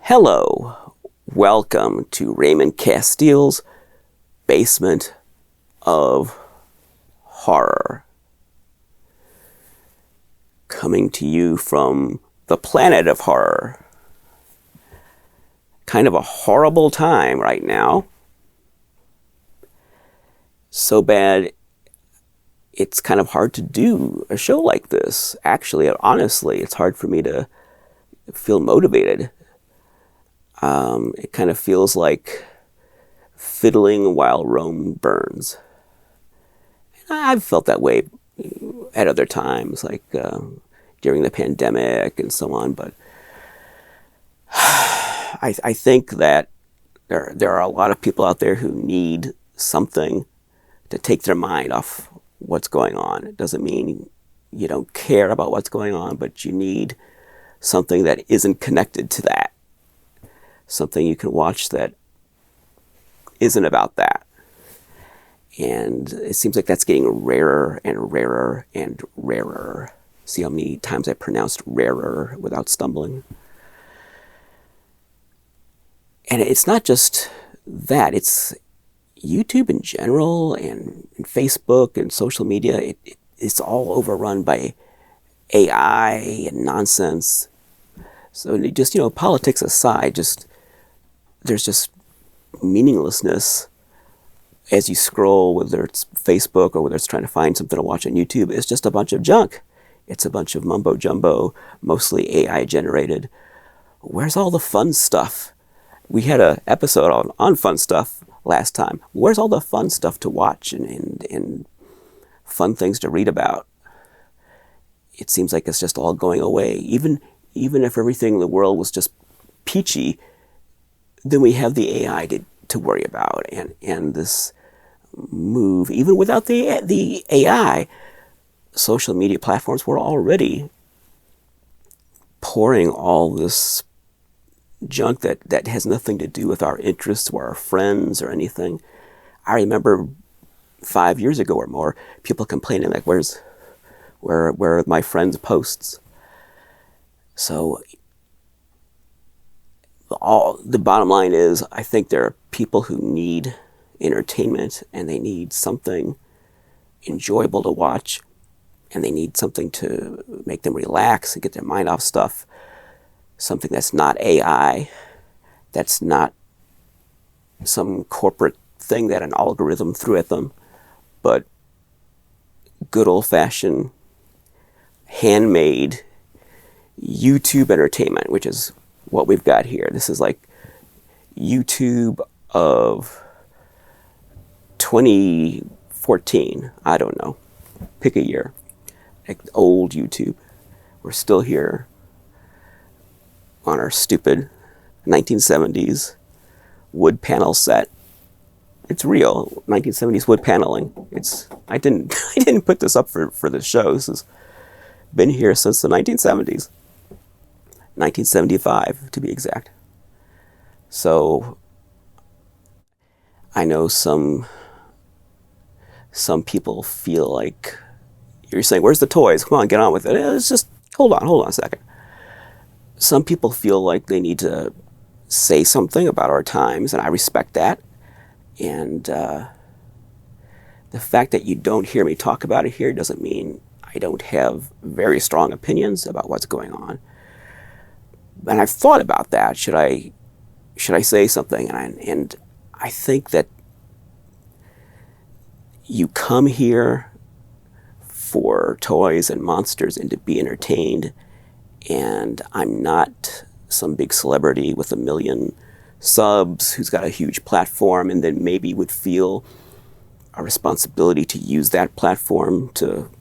Hello, welcome to Raymond Castile's Basement of Horror. Coming to you from the planet of horror. Kind of a horrible time right now. So bad, it's kind of hard to do a show like this. Actually, honestly, it's hard for me to feel motivated. It kind of feels like fiddling while Rome burns. I've felt that way at other times, like during the pandemic and so on, but I think that there are a lot of people out there who need something to take their mind off what's going on. It doesn't mean you don't care about what's going on, but you need something that isn't connected to that. Something you can watch that isn't about that. And it seems like that's getting rarer and rarer and rarer. See how many times I pronounced rarer without stumbling? And it's not just that, it's YouTube in general and Facebook and social media. It's all overrun by AI and nonsense. So just, politics aside, there's just meaninglessness as you scroll, whether it's Facebook or whether it's trying to find something to watch on YouTube. It's just a bunch of junk. It's a bunch of mumbo jumbo, mostly AI generated. Where's all the fun stuff? We had an episode on fun stuff last time. Where's all the fun stuff to watch and fun things to read about? It seems like it's just all going away. Even if everything in the world was just peachy, then we have the AI to worry about, and this move, even without the AI, social media platforms were already pouring all this junk that has nothing to do with our interests or our friends or anything. I remember 5 years ago or more, people complaining like, where are my friends' posts? So the bottom line is, I think there are people who need entertainment and they need something enjoyable to watch and they need something to make them relax and get their mind off stuff. Something that's not AI, that's not some corporate thing that an algorithm threw at them, but good old-fashioned, handmade YouTube entertainment, which is what we've got here. This is like YouTube of 2014. I don't know. Pick a year. Like old YouTube. We're still here on our stupid 1970s wood panel set. It's real 1970s wood paneling. I didn't put this up for the show. This has been here since the 1970s. 1975 to be exact. So I know some people feel like you're saying, where's the toys? Come on, get on with it. It's just, hold on a second. Some people feel like they need to say something about our times, and I respect that. And the fact that you don't hear me talk about it here doesn't mean I don't have very strong opinions about what's going on. And I've thought about that. Should I say something? And I think that you come here for toys and monsters and to be entertained. And I'm not some big celebrity with 1 million subs who's got a huge platform and then maybe would feel a responsibility to use that platform to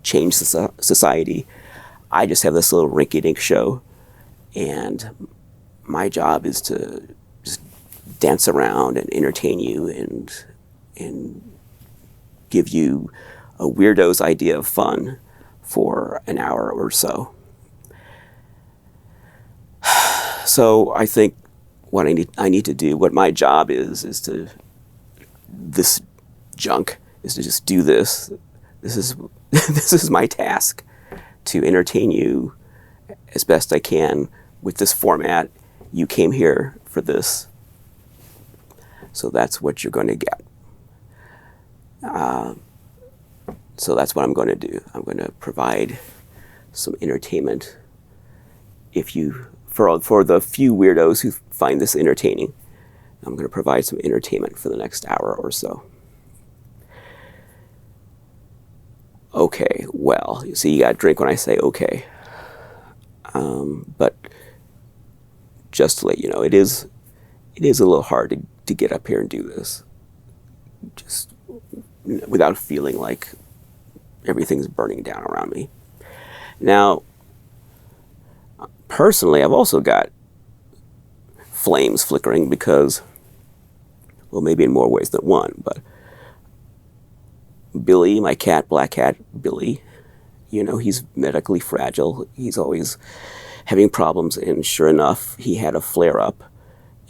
change society. I just have this little rinky-dink show, and my job is to just dance around and entertain you and give you a weirdo's idea of fun for an hour or so. So I think what I need to do, what my job is to, this junk is to just do this. This is my task, to entertain you as best I can with this format you came here for this, so that's what you're going to get. So that's what I'm going to do. I'm going to provide some entertainment. For the few weirdos who find this entertaining, I'm going to provide some entertainment for the next hour or so. Okay, well, you see, you got to drink when I say okay. But just to let you know, it is a little hard to get up here and do this, just without feeling like everything's burning down around me. Now, personally, I've also got flames flickering because, well, maybe in more ways than one, but Billy, my cat, black cat, Billy, he's medically fragile. He's always having problems, and sure enough, he had a flare-up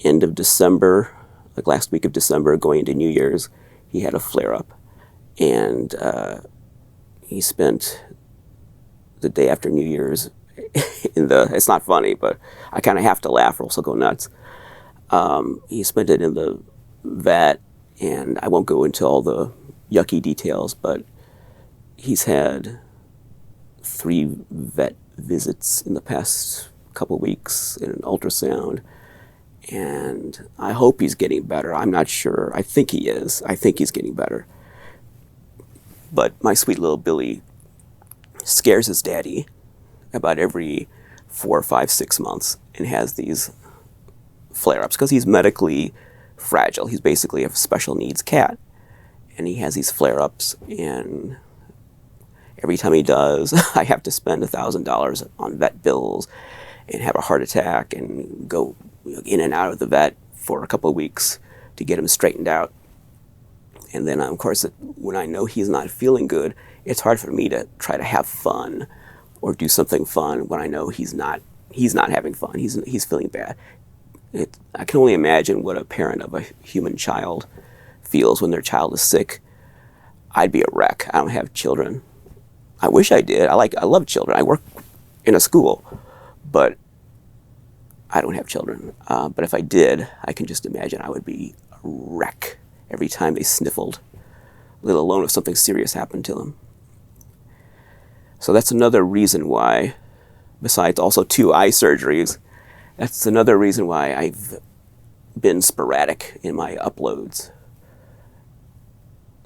end of December, like last week of December, going into New Year's. He had a flare-up, and he spent the day after New Year's it's not funny, but I kind of have to laugh or else I'll go nuts. He spent it in the vet, and I won't go into all the yucky details, but he's had 3 vet visits in the past couple weeks and an ultrasound, and I hope he's getting better. I'm not sure. I think he is. I think he's getting better. But my sweet little Billy scares his daddy about every 4, 5, 6 months and has these flare-ups because he's medically fragile. He's basically a special needs cat, and he has these flare-ups, and every time he does, I have to spend $1,000 on vet bills and have a heart attack and go in and out of the vet for a couple of weeks to get him straightened out. And then, of course, when I know he's not feeling good, it's hard for me to try to have fun or do something fun when I know he's not having fun. He's feeling bad. I can only imagine what a parent of a human child feels when their child is sick. I'd be a wreck. I don't have children. I wish I did. I love children. I work in a school, but I don't have children. But if I did, I can just imagine I would be a wreck every time they sniffled, let alone if something serious happened to them. So that's another reason why, besides also 2 eye surgeries, that's another reason why I've been sporadic in my uploads.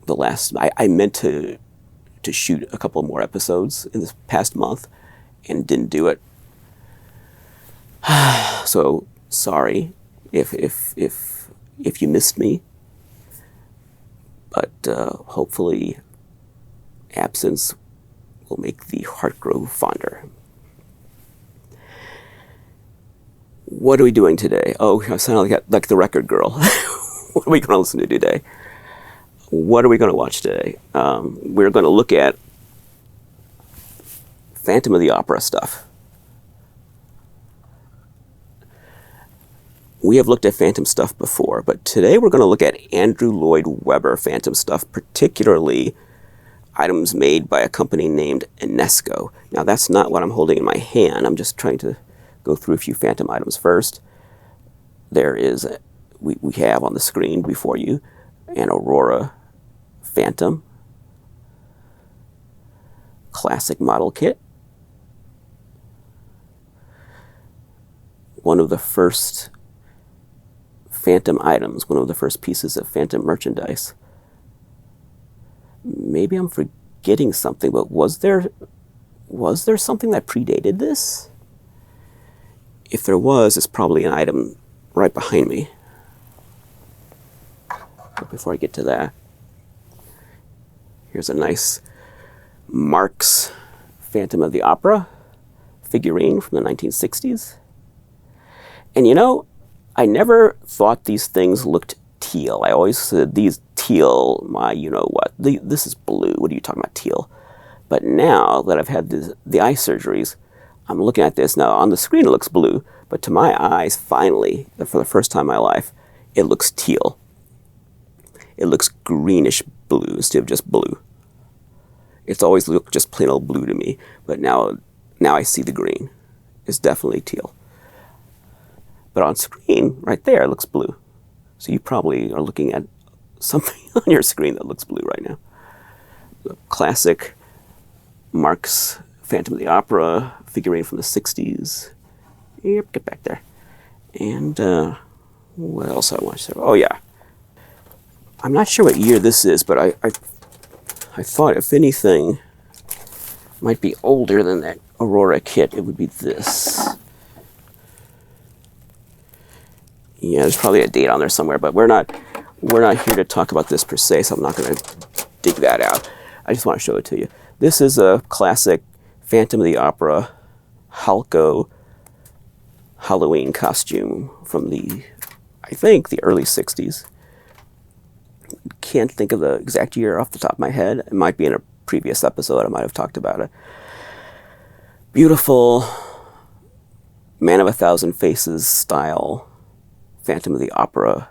I meant to shoot a couple more episodes in this past month and didn't do it. So sorry if you missed me, but hopefully absence will make the heart grow fonder. What are we doing today? Oh, I sound like the record girl. What are we going to listen to today? What are we going to watch today? We're going to look at Phantom of the Opera stuff. We have looked at Phantom stuff before, but today we're going to look at Andrew Lloyd Webber Phantom stuff, particularly items made by a company named Enesco. Now, that's not what I'm holding in my hand. I'm just trying to go through a few Phantom items first. There is, we have on the screen before you, an Aurora Phantom classic model kit. One of the first Phantom items, one of the first pieces of Phantom merchandise. Maybe I'm forgetting something, but was there something that predated this? If there was, it's probably an item right behind me. But before I get to that, here's a nice Marx Phantom of the Opera figurine from the 1960s. And I never thought these things looked teal. I always said these teal, this is blue. What are you talking about, teal? But now that I've had the eye surgeries, I'm looking at this. Now, on the screen it looks blue, but to my eyes, finally, for the first time in my life, it looks teal. It looks greenish blue instead of just blue. It's always looked just plain old blue to me, but now I see the green. It's definitely teal. But on screen, right there, it looks blue. So you probably are looking at something on your screen that looks blue right now. The classic Marx Phantom of the Opera figurine from the 60s. Yep, get back there. And what else I want to say? Oh, yeah. I'm not sure what year this is, but I thought if anything might be older than that Aurora kit, it would be this. Yeah, there's probably a date on there somewhere, but we're not here to talk about this per se, so I'm not going to dig that out. I just want to show it to you. This is a classic Phantom of the Opera Halco Halloween costume from I think, the early 60s. Can't think of the exact year off the top of my head. It might be in a previous episode. I might have talked about it. Beautiful Man of a Thousand Faces style Phantom of the Opera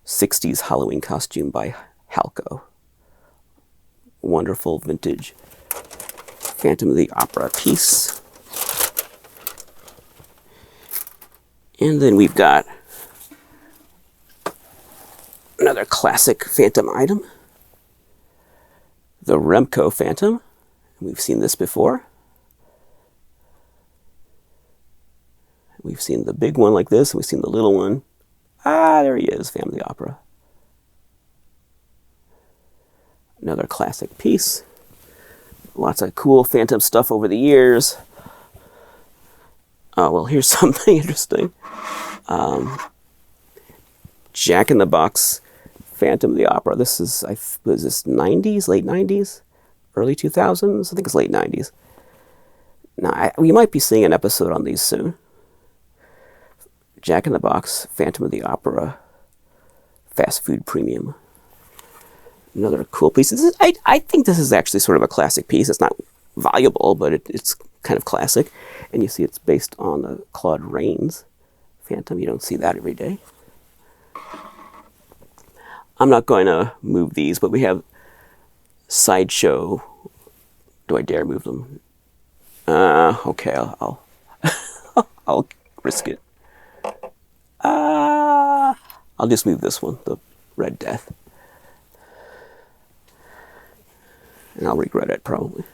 60s Halloween costume by Halco. Wonderful vintage Phantom of the Opera piece. And then we've got another classic Phantom item, the Remco Phantom. We've seen this before. We've seen the big one like this, and we've seen the little one. Ah, there he is, Phantom of the Opera. Another classic piece. Lots of cool Phantom stuff over the years. Oh, well, here's something interesting. Jack in the Box Phantom of the Opera. This is, was this 90s, late 90s, early 2000s? I think it's late 90s. Now, we might be seeing an episode on these soon. Jack in the Box Phantom of the Opera Fast Food Premium. Another cool piece. I think this is actually sort of a classic piece. It's not valuable, but it's kind of classic. And you see it's based on the Claude Rains Phantom. You don't see that every day. I'm not going to move these, but we have Sideshow. Do I dare move them? Okay, I'll I'll risk it. I'll just move this one, the Red Death. And I'll regret it, probably.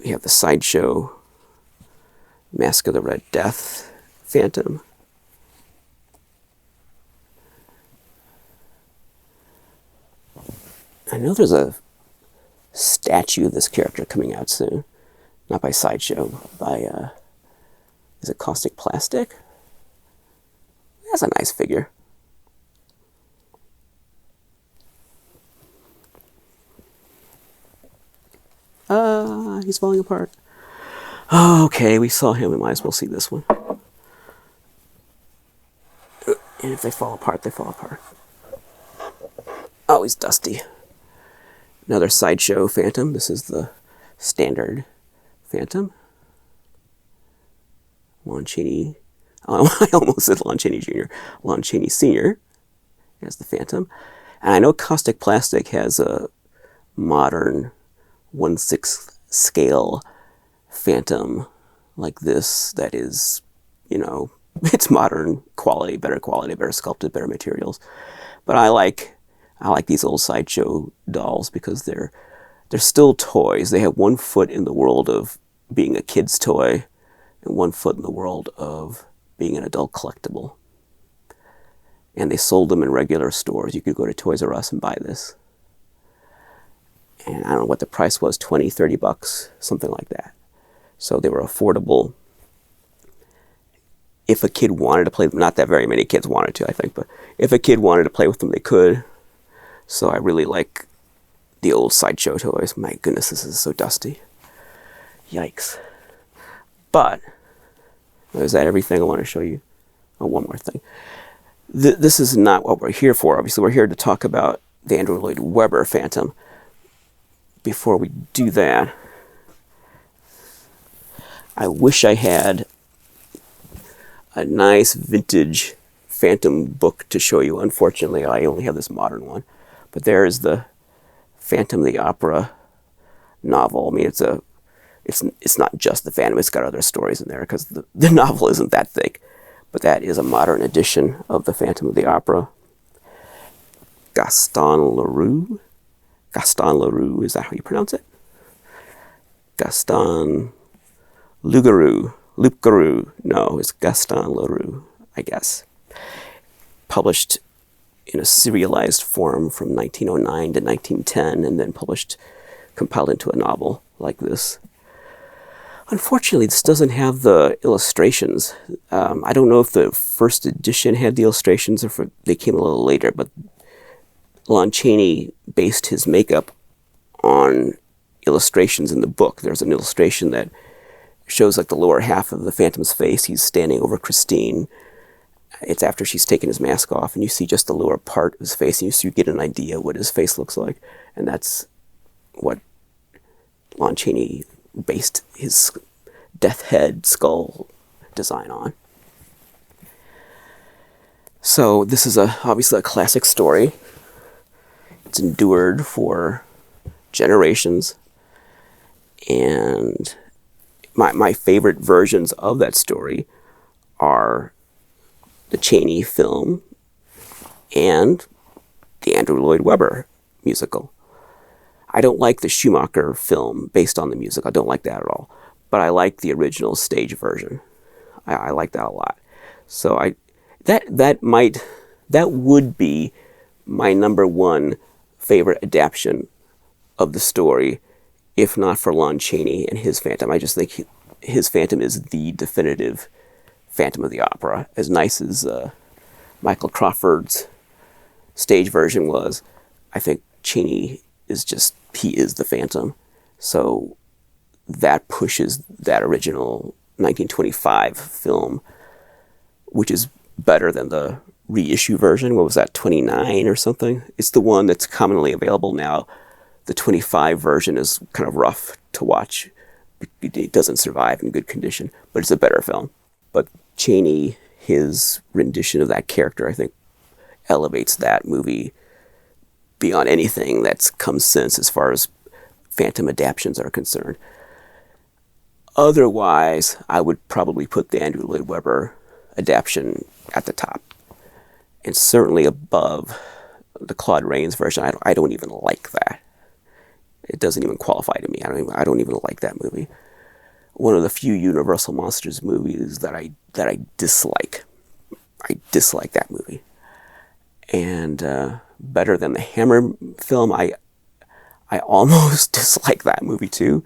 We have the Sideshow Mask of the Red Death Phantom. I know there's a statue of this character coming out soon. Not by Sideshow, by, is it Caustic Plastic? That's a nice figure. He's falling apart. Okay, we saw him. We might as well see this one. And if they fall apart, they fall apart. Oh, he's dusty. Another Sideshow Phantom. This is the standard Phantom. Lon Chaney. Oh, I almost said Lon Chaney Jr. Lon Chaney Sr. as the Phantom. And I know Caustic Plastic has a modern 1/6 scale Phantom like this that is, you know, it's modern quality, better sculpted, better materials. But I like these old Sideshow dolls because they're still toys. They have 1 foot in the world of being a kid's toy and 1 foot in the world of being an adult collectible. And they sold them in regular stores. You could go to Toys R Us and buy this. And I don't know what the price was, 20, 30 bucks, something like that. So they were affordable. If a kid wanted to play them, not that very many kids wanted to, I think, but if a kid wanted to play with them, they could. So I really like the old Sideshow toys. My goodness, this is so dusty. Yikes. But, is that everything I want to show you? Oh, one more thing. This is not what we're here for. Obviously, we're here to talk about the Andrew Lloyd Webber Phantom. Before we do that, I wish I had a nice vintage Phantom book to show you. Unfortunately, I only have this modern one. But there is the Phantom of the Opera novel. I mean, it's a It's not just the Phantom, it's got other stories in there because the novel isn't that thick. But that is a modern edition of the Phantom of the Opera. Gaston Leroux? Gaston Leroux, is that how you pronounce it? Gaston Loup-Garou. No, it's Gaston Leroux, I guess. Published in a serialized form from 1909 to 1910, and then compiled into a novel like this. Unfortunately, this doesn't have the illustrations. I don't know if the first edition had the illustrations or if they came a little later, but Lon Chaney based his makeup on illustrations in the book. There's an illustration that shows like the lower half of the Phantom's face. He's standing over Christine. It's after she's taken his mask off, and you see just the lower part of his face, and you get an idea what his face looks like. And that's what Lon Chaney based his death head skull design on. So this is obviously a classic story. It's endured for generations, and my favorite versions of that story are the Chaney film and the Andrew Lloyd Webber musical. I don't like the Schumacher film based on the music. I don't like that at all. But I like the original stage version. I like that a lot. So that would be my number one favorite adaptation of the story, if not for Lon Chaney and his Phantom. I just think his Phantom is the definitive Phantom of the Opera. As nice as Michael Crawford's stage version was, I think Chaney he is the Phantom. So that pushes that original 1925 film, which is better than the reissue version. What was that, 29 or something? It's the one that's commonly available now. The 25 version is kind of rough to watch. It doesn't survive in good condition, but it's a better film. But Chaney, his rendition of that character, I think, elevates that movie beyond anything that's come since as far as Phantom adaptations are concerned. Otherwise, I would probably put the Andrew Lloyd Webber adaptation at the top, and certainly above the Claude Rains version. I don't even like that. It doesn't even qualify to me. I don't even like that movie. One of the few Universal Monsters movies that I dislike. I dislike that movie. And better than the Hammer film, I almost dislike that movie too.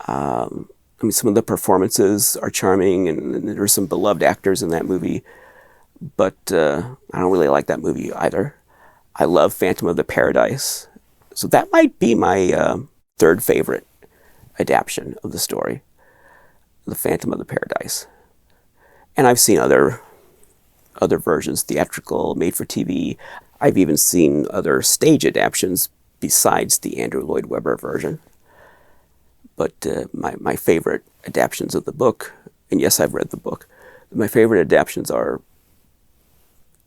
Some of the performances are charming, and there's some beloved actors in that movie, but I don't really like that movie either. I love Phantom of the Paradise, so that might be my third favorite adaptation of the story, the Phantom of the Paradise. And I've seen other versions, theatrical, made for TV. I've even seen other stage adaptations besides the Andrew Lloyd Webber version. But my favorite adaptations of the book, and yes, I've read the book, my favorite adaptations are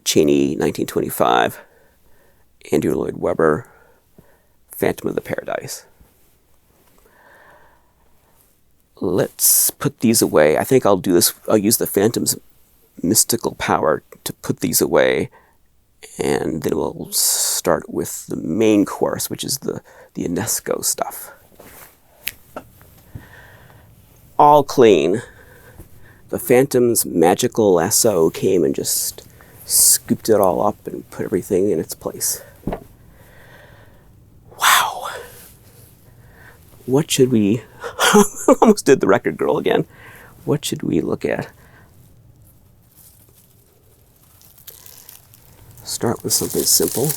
Chaney, 1925, Andrew Lloyd Webber, Phantom of the Paradise. Let's put these away. I think I'll do this. I'll use the Phantom's mystical power to put these away, and then we'll start with the main course, which is the Enesco stuff. All clean. The Phantom's magical lasso came and just scooped it all up and put everything in its place. Wow. What should we... almost did the record girl again. What should we look at? Start with something simple.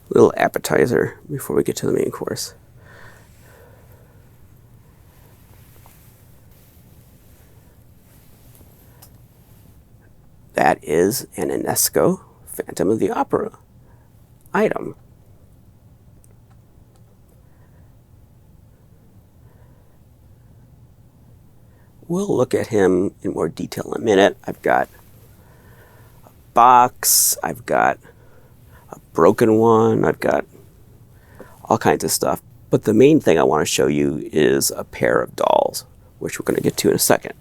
Little appetizer before we get to the main course. That is an Enesco Phantom of the Opera item. we'll look at him in more detail in a minute. I've got a box, I've got a broken one, I've got all kinds of stuff. But the main thing I want to show you is a pair of dolls, which we're going to get to in a second.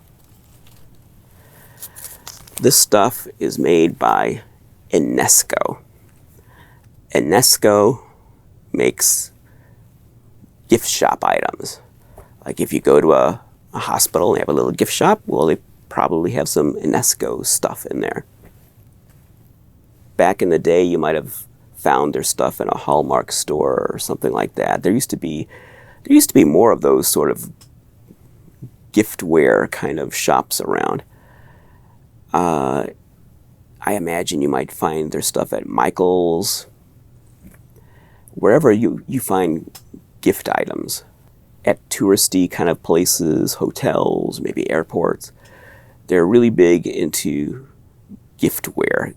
This stuff is made by Enesco. Enesco makes gift shop items. Like if you go to a hospital and they have a little gift shop, well, they probably have some Enesco stuff in there. Back in the day, you might have found their stuff in a Hallmark store or something like that. There used to be more of those sort of giftware kind of shops around. I imagine you might find their stuff at Michael's, wherever you find gift items, at touristy kind of places, hotels, maybe airports. They're really big into giftware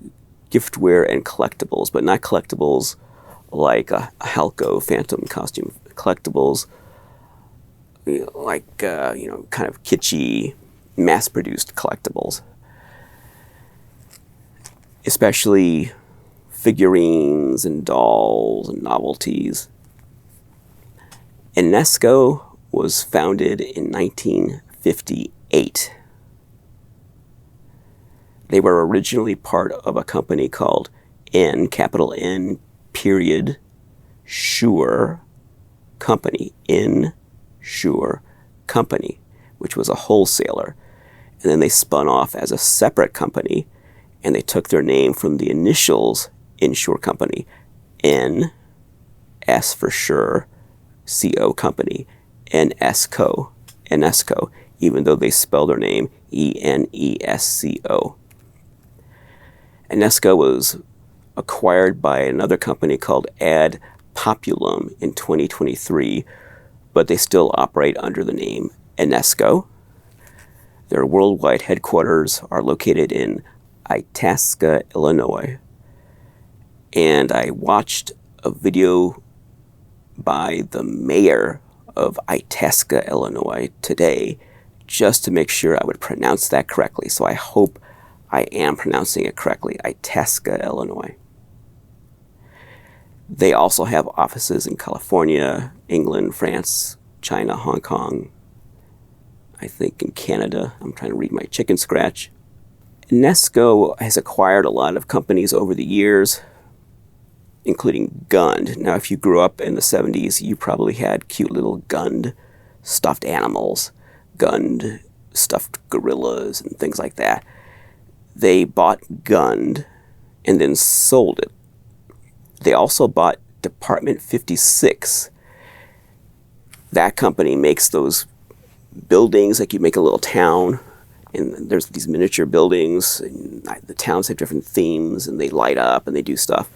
and collectibles, but not collectibles like a ALW Phantom costume. Collectibles like, kind of kitschy, mass-produced collectibles. Especially figurines and dolls and novelties. Enesco was founded in 1958. They were originally part of a company called capital N, period, Sure Company, Sure Company, which was a wholesaler. And then they spun off as a separate company, and they took their name from the initials Insure Company, N, S for sure, CO Company, Enesco, even though they spell their name Enesco. Enesco was acquired by another company called Ad Populum in 2023, but they still operate under the name Enesco. Their worldwide headquarters are located in Itasca, Illinois. And I watched a video by the mayor of Itasca, Illinois today, just to make sure I would pronounce that correctly. So I hope I am pronouncing it correctly, Itasca, Illinois. They also have offices in California, England, France, China, Hong Kong, I think in Canada. I'm trying to read my chicken scratch. Enesco has acquired a lot of companies over the years, including Gund. Now, if you grew up in the 70s, you probably had cute little Gund stuffed animals, Gund stuffed gorillas, and things like that. They bought Gund and then sold it. They also bought Department 56. That company makes those buildings, like you make a little town, and there's these miniature buildings, and the towns have different themes, and they light up, and they do stuff.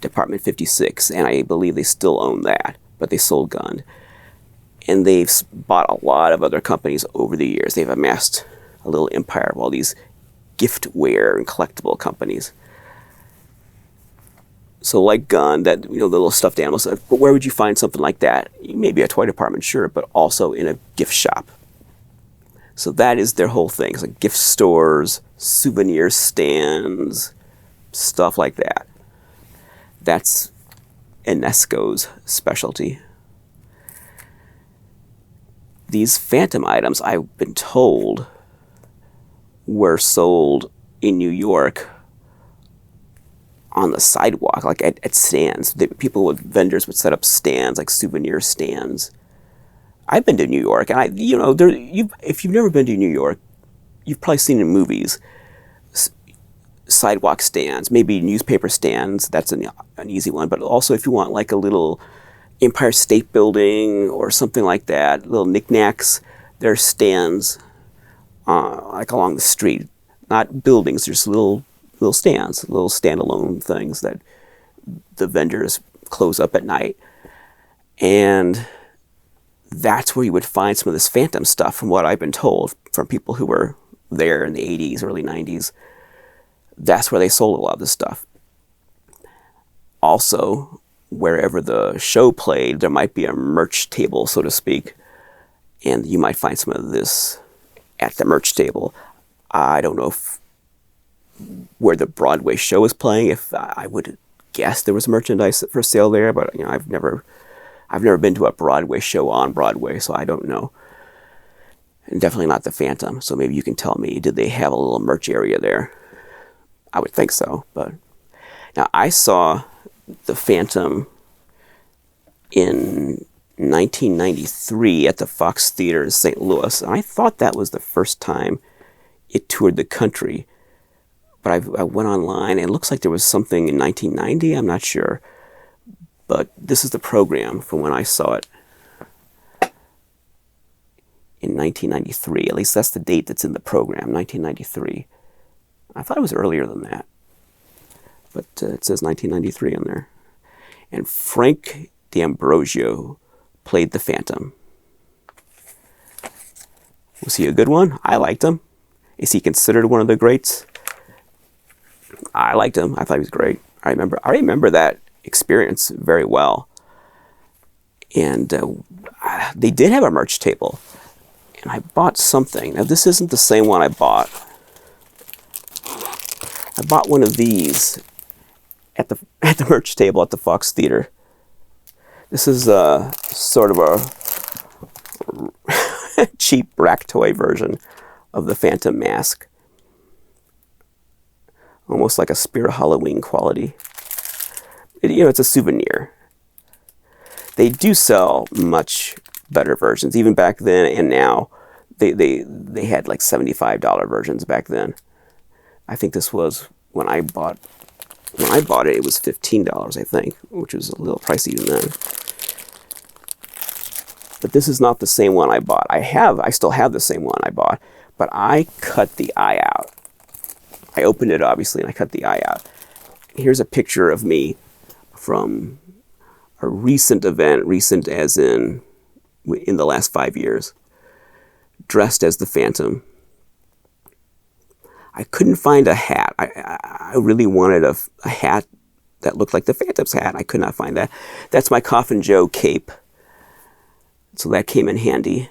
Department 56, and I believe they still own that, but they sold Gund. And they've bought a lot of other companies over the years. They've amassed a little empire of all these giftware and collectible companies. So like Gund, that, the little stuffed animals, but where would you find something like that? Maybe a toy department, sure, but also in a gift shop. So that is their whole thing. It's like gift stores, souvenir stands, stuff like that. That's Enesco's specialty. These Phantom items, I've been told, were sold in New York on the sidewalk, like at stands. Vendors would set up stands, like souvenir stands. I've been to New York, and if you've never been to New York, you've probably seen in movies sidewalk stands, maybe newspaper stands. That's an easy one. But also, if you want like a little Empire State Building or something like that, little knickknacks, there are stands like along the street, not buildings. There's little stands, little standalone things that the vendors close up at night, and that's where you would find some of this Phantom stuff, from what I've been told from people who were there in the 80s, early 90s. That's where they sold a lot of this stuff. Also, wherever the show played, there might be a merch table, so to speak, and you might find some of this at the merch table. I don't know if where the Broadway show was playing, if I would guess there was merchandise for sale there, but you know, I've never been to a Broadway show on Broadway, so I don't know. And definitely not the Phantom, so maybe you can tell me, did they have a little merch area there? I would think so, but now I saw the Phantom in 1993 at the Fox Theater in St. Louis, and I thought that was the first time it toured the country. But I went online, and it looks like there was something in 1990, I'm not sure. But this is the program from when I saw it in 1993. At least that's the date that's in the program, 1993. I thought it was earlier than that. But it says 1993 on there. And Frank D'Ambrosio played the Phantom. Was he a good one? I liked him. Is he considered one of the greats? I liked him. I thought he was great. I remember that experience very well. And they did have a merch table. And I bought something. Now, this isn't the same one I bought. I bought one of these at the merch table at the Fox Theater. This is sort of a cheap rack toy version of the Phantom mask. Almost like a Spirit Halloween quality. It's a souvenir. They do sell much better versions, even back then and now. They had like $75 versions back then. I think this was when I bought it. It was $15, I think, which was a little pricey even then. But this is not the same one I bought. I still have the same one I bought, but I cut the eye out. I opened it, obviously, and I cut the eye out. Here's a picture of me from a recent event, recent as in the last 5 years, dressed as the Phantom. I couldn't find a hat. I really wanted a hat that looked like the Phantom's hat. I could not find that. That's my Coffin Joe cape. So that came in handy.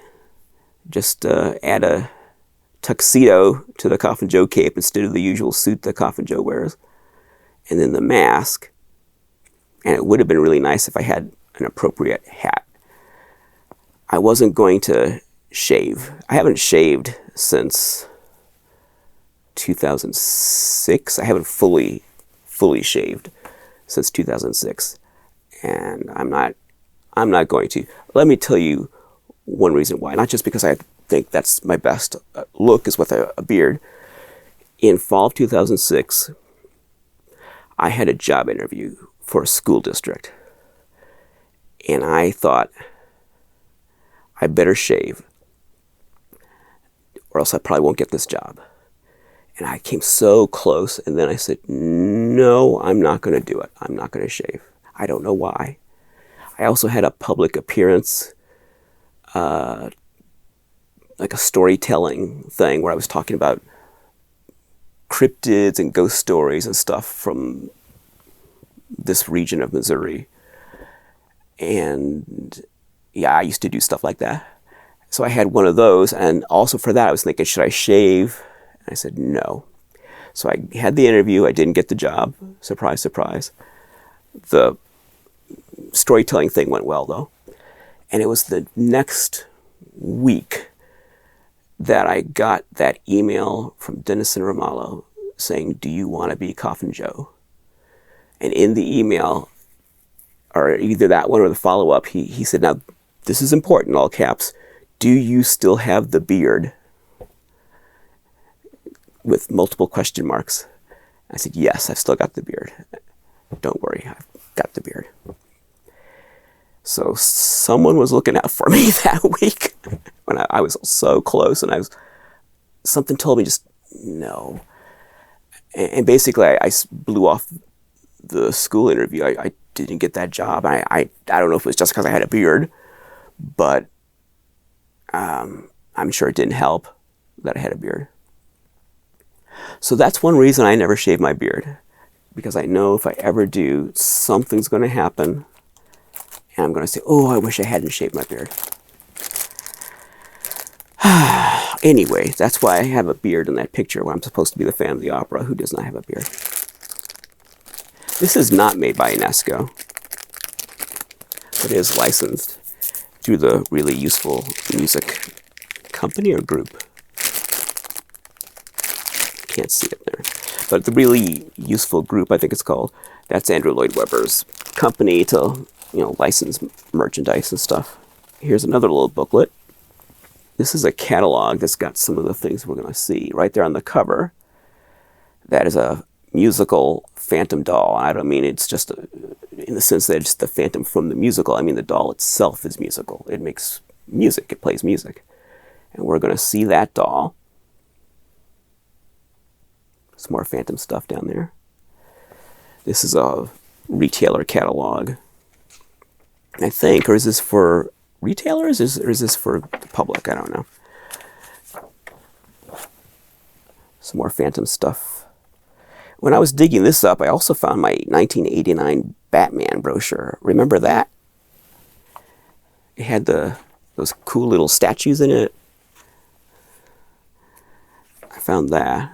Just add a tuxedo to the Coffin Joe cape instead of the usual suit that Coffin Joe wears. And then the mask. And it would have been really nice if I had an appropriate hat. I wasn't going to shave. I haven't shaved since 2006. I haven't fully shaved since 2006. And I'm not going to. Let me tell you one reason why. Not just because I think that's my best look is with a beard. In fall of 2006, I had a job interview for a school district. And I thought, I better shave, or else I probably won't get this job. And I came so close, and then I said, no, I'm not going to do it. I'm not going to shave. I don't know why. I also had a public appearance, like a storytelling thing where I was talking about cryptids and ghost stories and stuff from this region of Missouri. And yeah, I used to do stuff like that. So I had one of those, and also for that I was thinking, should I shave? And I said no. So I had the interview. I didn't get the job. Surprise, surprise. The storytelling thing went well, though. And it was the next week that I got that email from Denison Ramallo saying, do you want to be Coffin Joe? And in the email, or either that one or the follow-up, he said, now, this is important, all caps. Do you still have the beard? With multiple question marks. I said, yes, I've still got the beard. Don't worry, I've got the beard. So someone was looking out for me that week when I was so close, and something told me just no. And basically I blew off the school interview. I didn't get that job. I don't know if it was just because I had a beard, but I'm sure it didn't help that I had a beard. So that's one reason I never shave my beard, because I know if I ever do, something's going to happen, and I'm going to say, oh, I wish I hadn't shaved my beard. Anyway, that's why I have a beard in that picture when I'm supposed to be the Phantom of the Opera. Who does not have a beard? This is not made by Enesco. It is licensed through the Really Useful Music company or group. Can't see it there. But the Really Useful Group, I think it's called, that's Andrew Lloyd Webber's company to, license merchandise and stuff. Here's another little booklet. This is a catalog that's got some of the things we're going to see. Right there on the cover, that is a musical Phantom doll. I don't mean it's just in the sense that it's the Phantom from the musical. I mean the doll itself is musical. It makes music. It plays music. And we're going to see that doll. Some more Phantom stuff down there. This is a retailer catalog, I think. Or is this for retailers or is this for the public? I don't know. Some more Phantom stuff. When I was digging this up, I also found my 1989 Batman brochure. Remember that? It had those cool little statues in it. I found that.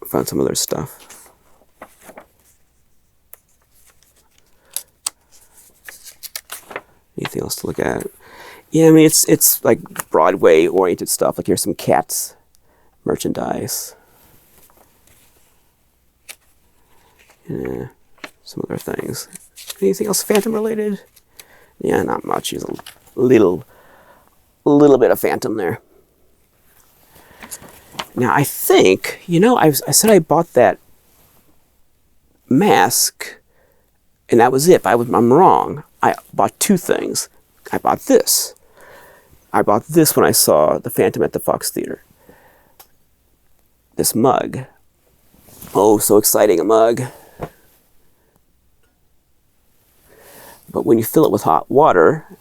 I found some other stuff. Anything else to look at? Yeah, I mean, it's like Broadway-oriented stuff. Like here's some Cats merchandise. Yeah, some other things. Anything else Phantom related? Yeah, not much. There's a little bit of Phantom there. Now I think, I said I bought that mask, and that was it. I'm wrong. I bought two things. I bought this. I bought this when I saw the Phantom at the Fox Theater. This mug. Oh, so exciting, a mug. But when you fill it with hot water,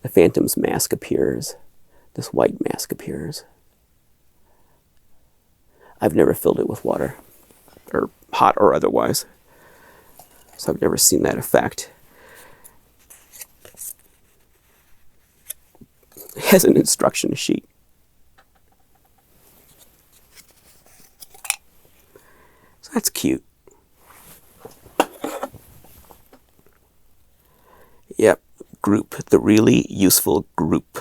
the Phantom's mask appears. This white mask appears. I've never filled it with water, or hot or otherwise. So I've never seen that effect. It has an instruction sheet. So that's cute. Yep, group, the Really Useful Group.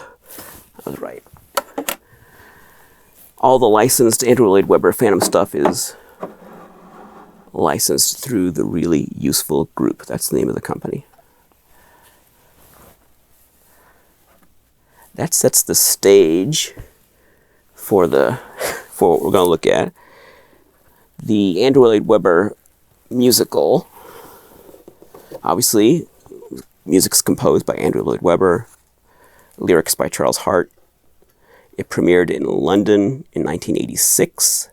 I was right. All the licensed Andrew Lloyd Webber Phantom stuff is licensed through the Really Useful Group. That's the name of the company. That sets the stage for what we're going to look at. The Andrew Lloyd Webber musical. Obviously, music's composed by Andrew Lloyd Webber. Lyrics by Charles Hart. It premiered in London in 1986.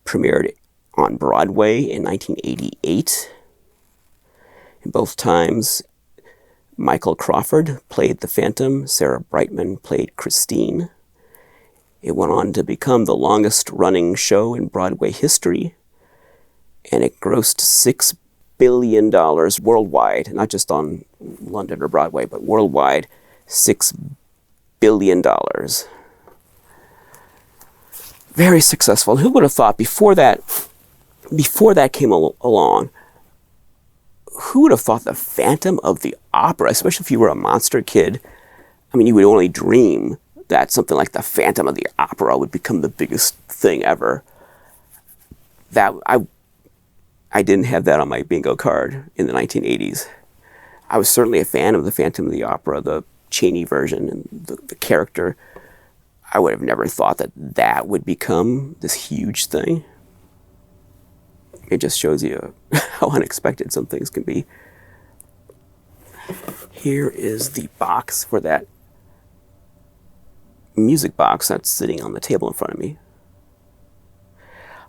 Premiered on Broadway in 1988. In both times, Michael Crawford played the Phantom. Sarah Brightman played Christine. It went on to become the longest-running show in Broadway history, and it grossed $6 billion worldwide, not just on London or Broadway, but worldwide, $6 billion. Very successful. Who would have thought before that came along, who would have thought the Phantom of the Opera, especially if you were a monster kid, I mean, you would only dream that something like the Phantom of the Opera would become the biggest thing ever. That I didn't have that on my bingo card in the 1980s. I was certainly a fan of the Phantom of the Opera, the Chaney version, and the character. I would have never thought that would become this huge thing. It just shows you how unexpected some things can be. Here is the box for that music box that's sitting on the table in front of me.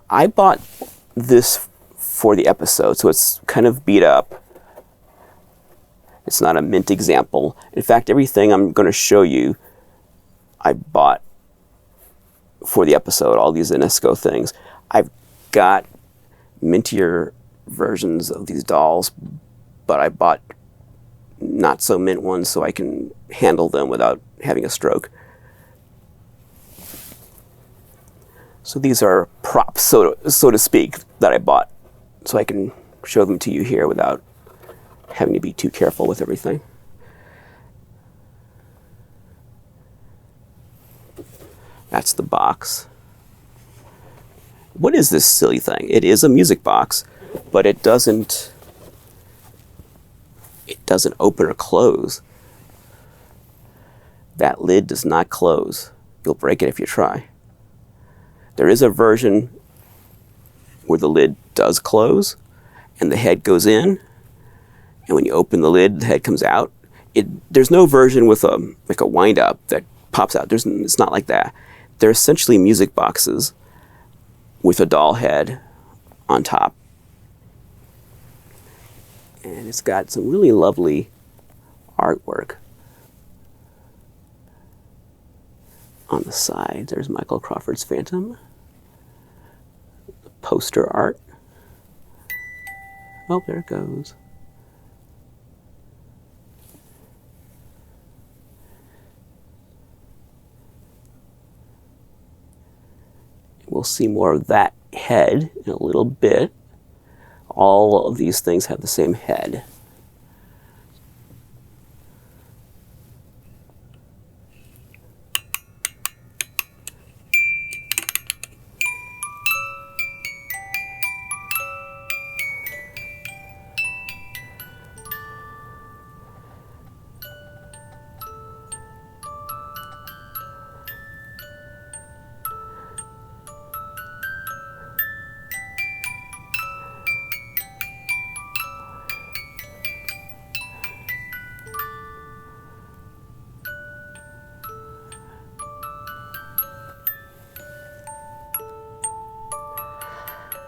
I bought this for the episode, so it's kind of beat up. It's not a mint example. In fact, everything I'm going to show you, I bought for the episode, all these Enesco things. I've got mintier versions of these dolls, but I bought not so mint ones so I can handle them without having a stroke. So these are props, so to speak, that I bought, so I can show them to you here without having to be too careful with everything. That's the box. What is this silly thing? It is a music box, but it doesn't open or close. That lid does not close. You'll break it if you try. There is a version where the lid does close and the head goes in, and when you open the lid, the head comes out. There's no version with like a wind up that pops out. It's not like that. They're essentially music boxes with a doll head on top. And it's got some really lovely artwork on the side. There's Michael Crawford's Phantom. Poster art. Oh, there it goes. We'll see more of that head in a little bit. All of these things have the same head.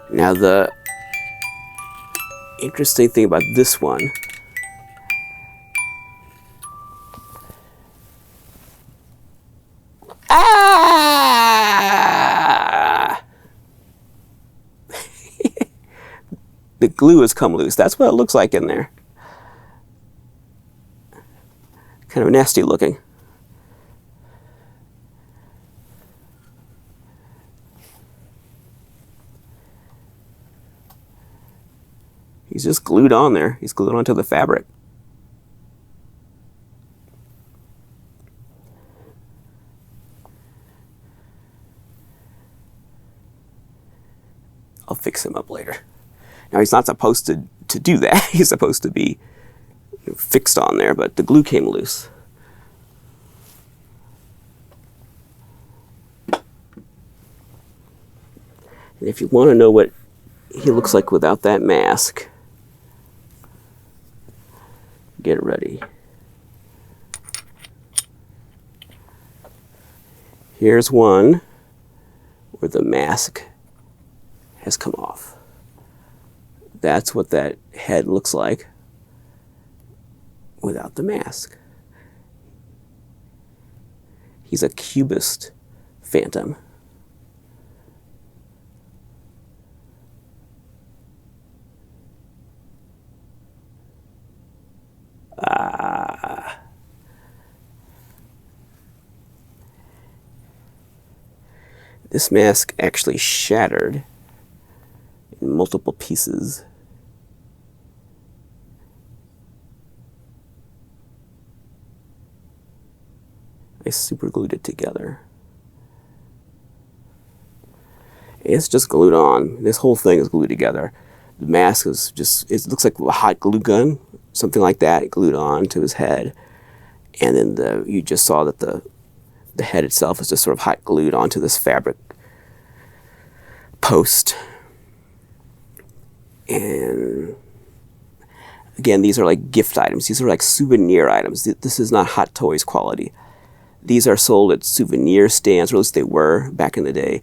Now the interesting thing about this one the glue has come loose. That's what it looks like in there. Kind of nasty looking. He's just glued on there. He's glued onto the fabric. I'll fix him up later. Now he's not supposed to do that. He's supposed to be fixed on there, but the glue came loose. And if you want to know what he looks like without that mask, get ready. Here's one where the mask has come off. That's what that head looks like without the mask. He's a cubist phantom. This mask actually shattered in multiple pieces. I super glued it together. It's just glued on. This whole thing is glued together. The mask is just, it looks like a hot glue gun, something like that, glued on to his head. And then you just saw that the head itself is just sort of hot glued onto this fabric post. And again, these are like gift items. These are like souvenir items. This is not Hot Toys quality. These are sold at souvenir stands, or at least they were back in the day.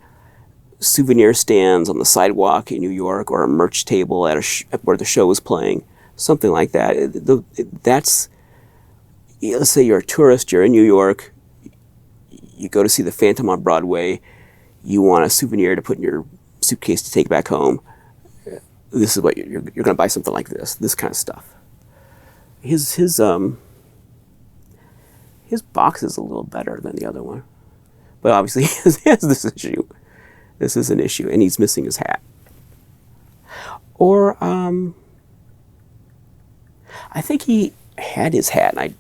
Souvenir stands on the sidewalk in New York, or a merch table at where the show was playing, something like that. That's, let's say you're a tourist, you're in New York, you go to see the Phantom on Broadway, you want a souvenir to put in your suitcase to take back home. This is what you're going to buy, something like this kind of stuff. his box is a little better than the other one, but obviously he has this issue. This is an issue, and he's missing his hat. Or I think he had his hat, and I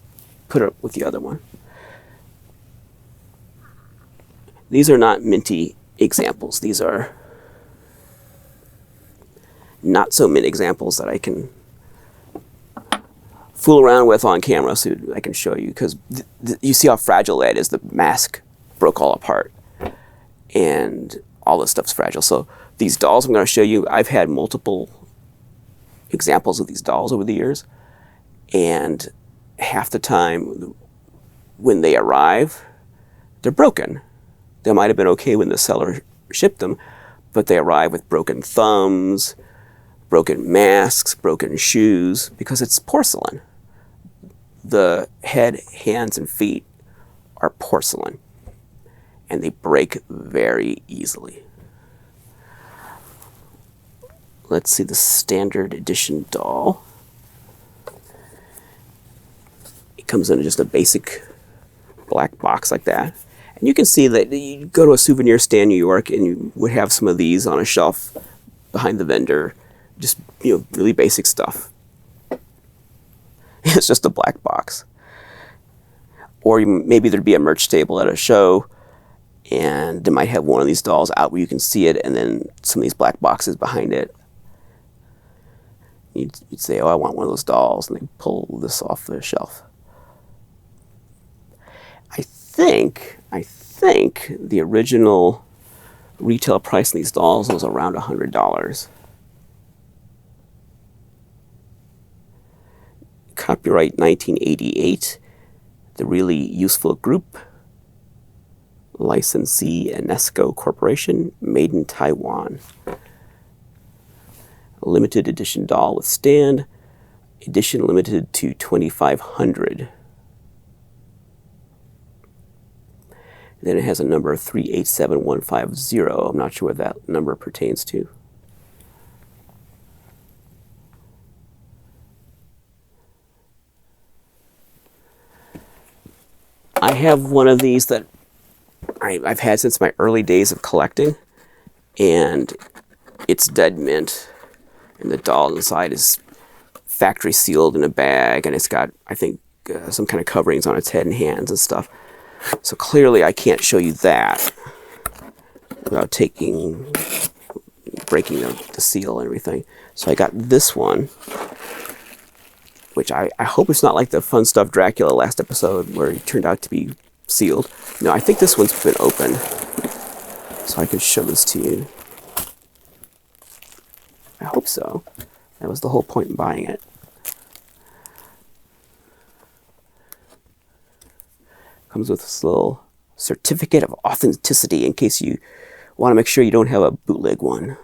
put it with the other one. These are not minty examples. These are not so mint examples that I can fool around with on camera so I can show you, because you see how fragile that is. The mask broke all apart and all this stuff's fragile. So these dolls I'm going to show you, I've had multiple examples of these dolls over the years, and half the time when they arrive, they're broken. They might have been okay when the seller shipped them, but they arrive with broken thumbs, broken masks, broken shoes, because it's porcelain. The head, hands, and feet are porcelain, and they break very easily. Let's see the standard edition doll. It comes in just a basic black box like that. And you can see that you go to a souvenir stand in New York and you would have some of these on a shelf behind the vendor. Just, really basic stuff. It's just a black box. Or maybe there'd be a merch table at a show, and they might have one of these dolls out where you can see it, and then some of these black boxes behind it. You'd say, oh, I want one of those dolls, and they pull this off the shelf. I think the original retail price of these dolls was around $100. Copyright 1988, the Really Useful Group, licensee Enesco Corporation, made in Taiwan. A limited edition doll with stand, edition limited to 2,500. Then it has a number 387150. I'm not sure what that number pertains to. I have one of these that I've had since my early days of collecting, and it's dead mint, and the doll inside is factory sealed in a bag, and it's got, I think, some kind of coverings on its head and hands and stuff. So clearly I can't show you that without breaking the seal and everything. So I got this one, which I hope it's not like the Fun Stuff Dracula last episode where he turned out to be sealed. No, I think this one's been opened, so I can show this to you. I hope so. That was the whole point in buying it. Comes with this little certificate of authenticity in case you want to make sure you don't have a bootleg one.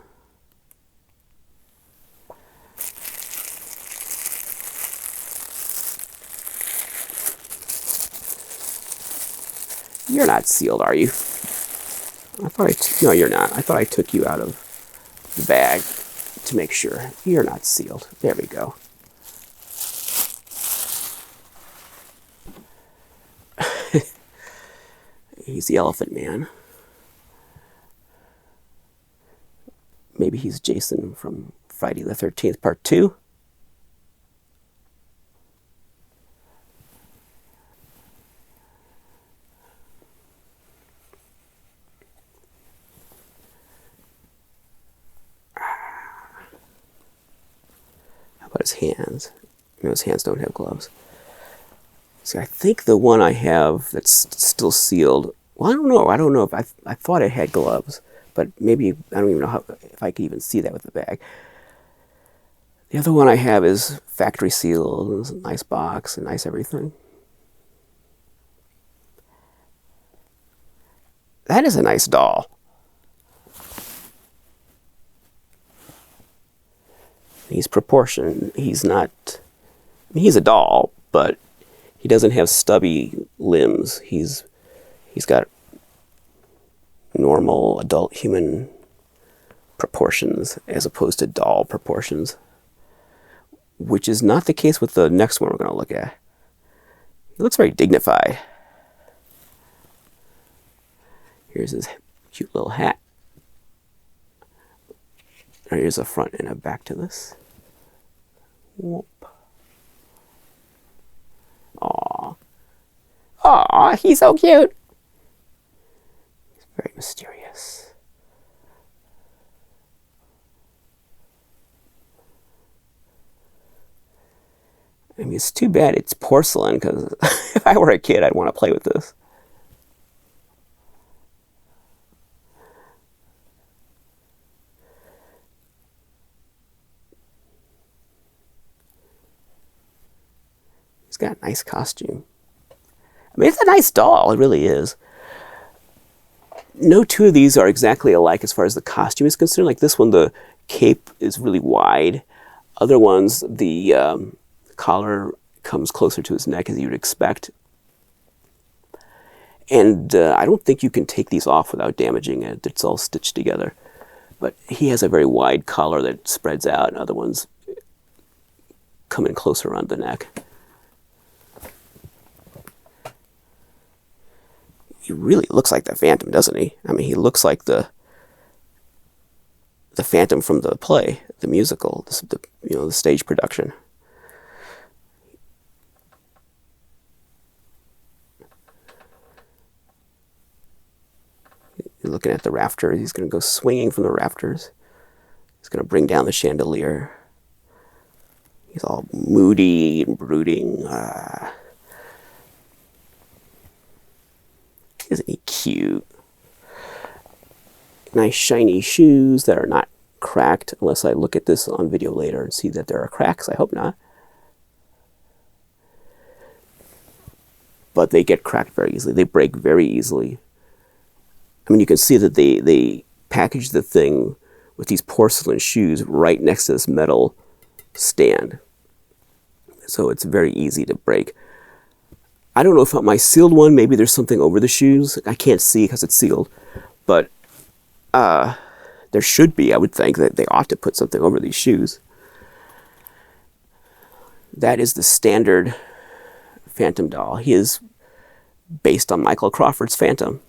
You're not sealed, are you? No, you're not. I thought I took you out of the bag to make sure. You're not sealed. There we go. He's the Elephant Man. Maybe he's Jason from Friday the 13th, Part 2. How about his hands? His hands don't have gloves. See, I think the one I have that's still sealed, well, I don't know if I thought it had gloves, but maybe, I don't even know if I could even see that with the bag. The other one I have is factory sealed. It's a nice box and nice everything. That is a nice doll. He's proportioned. He's a doll, but he doesn't have stubby limbs. He's got normal adult human proportions as opposed to doll proportions. which is not the case with the next one we're going to look at. He looks very dignified. Here's his cute little hat. Here's a front and a back to this. Whoop. Aww. Aww, he's so cute. He's very mysterious. I mean, it's too bad it's porcelain, because if I were a kid, I'd want to play with this. He's got a nice costume. I mean, it's a nice doll. It really is. No two of these are exactly alike as far as the costume is concerned. Like this one, the cape is really wide. Other ones, the collar comes closer to his neck as you would expect. And I don't think you can take these off without damaging it. It's all stitched together. But he has a very wide collar that spreads out, and other ones come in closer around the neck. He really looks like the Phantom, doesn't he? I mean, he looks like the Phantom from the play, the musical, the stage production. You're looking at the rafters. He's going to go swinging from the rafters. He's going to bring down the chandelier. He's all moody and brooding. Isn't he cute? Nice shiny shoes that are not cracked, unless I look at this on video later and see that there are cracks. I hope not. But they get cracked very easily. They break very easily. I mean, you can see that they packaged the thing with these porcelain shoes right next to this metal stand. So it's very easy to break. I don't know if on my sealed one, maybe there's something over the shoes. I can't see because it's sealed. But there should be, I would think, that they ought to put something over these shoes. That is the standard Phantom doll. He is based on Michael Crawford's Phantom.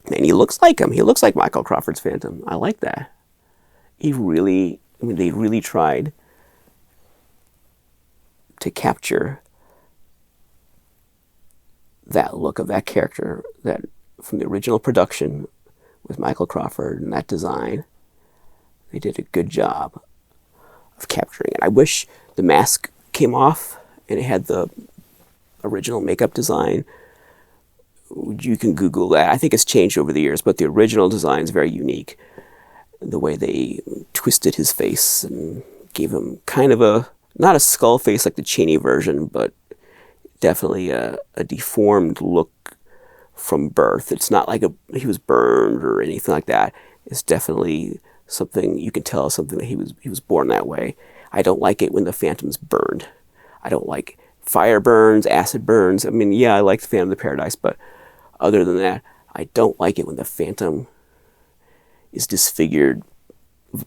And he looks like him. He looks like Michael Crawford's Phantom. I like that. They really tried to capture that look of that character that from the original production with Michael Crawford and that design. They did a good job of capturing it. I wish the mask came off and it had the original makeup design. You can Google that. I think it's changed over the years, but the original design is very unique. The way they twisted his face and gave him kind of not a skull face like the Cheney version, but definitely a deformed look from birth. It's not like he was burned or anything like that. It's definitely something you can tell, something that he was born that way. I don't like it when the Phantom's burned. I don't like fire burns, acid burns. I mean, yeah, I like the Phantom of the Paradise, but other than that, I don't like it when the Phantom is disfigured